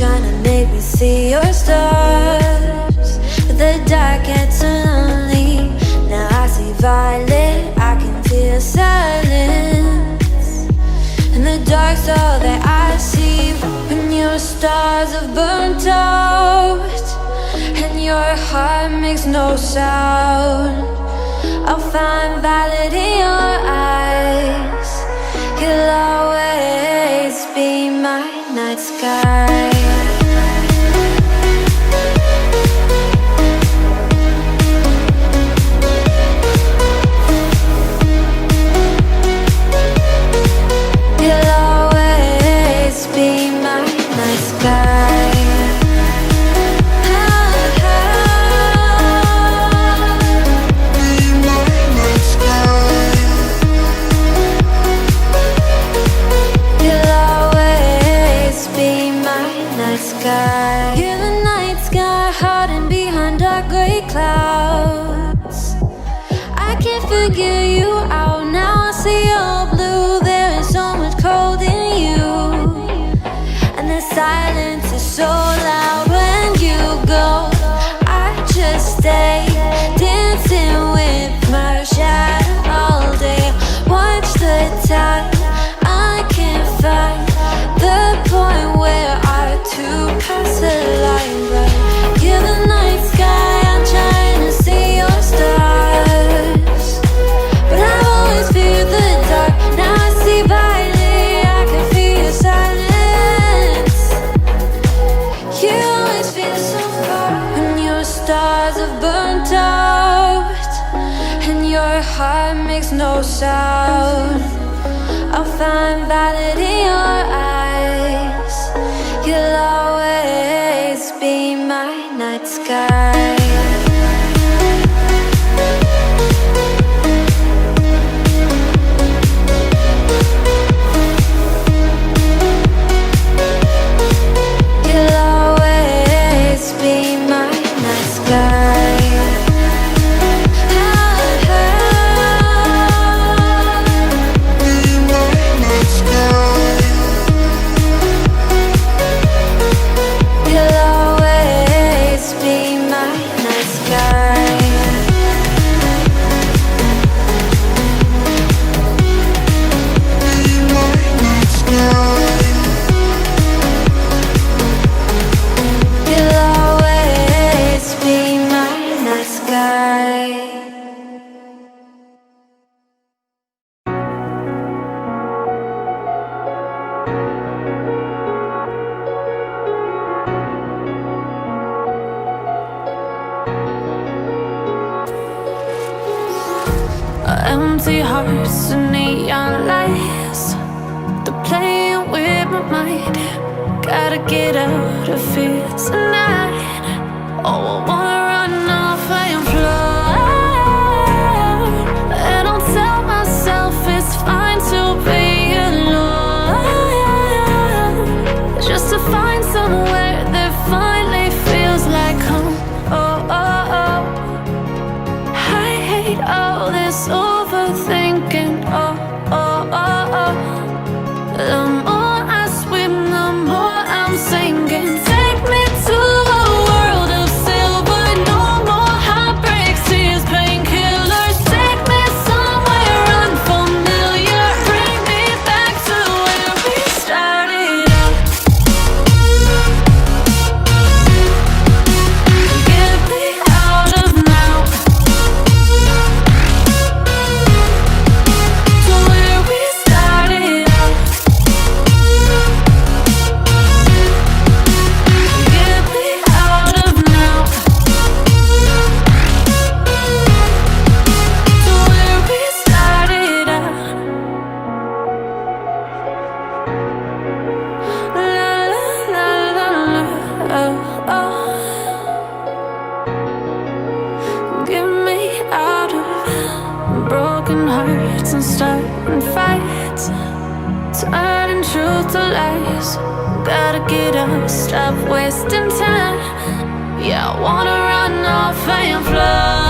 trying to make me see your stars, but the dark gets so lonely. Now I see violet, I can feel silence. In the dark's all that I see. When your stars have burnt out and your heart makes no sound, I'll find violet in your eyes. You'll always be my night sky. You'll always be my night sky. You're the night sky, hiding behind dark gray clouds. I can't figure you out now. I see you're blue. There is so much cold in you, and the silence is so loud when you go. I just stay dancing with my shadow all day. Watch the tide. I can't find the point where to pass the line, but you're the night sky. I'm trying to see your stars, but I've always feared the dark. Now I see violet, I can feel your silence. You always feel so far when your stars have burnt out and your heart makes no sound. I'll find violet in your eyes. You'll always be my night sky. You'll always be my night sky. Empty hearts and neon lights, they're playing with my mind. Gotta get out of here tonight. Oh, I wanna run off and fly, and I'll tell myself it's fine to be alone, just to find somewhere that finally feels like home. Oh, oh, oh. I hate all this overthinking. Oh, oh, oh, oh. The more I swim, the more I'm sinking. Take me to a world of silver. No more heartbreaks, tears, painkillers. Take me somewhere unfamiliar. Bring me back to where we started out. Get me out of now, to where we started out. Get me out of now, to where we started out. La la la la la, oh, oh. Get me out of broken hearts and starting fights, turning truth to lies. Gotta get up, stop wasting time. Yeah, I wanna run off and fly.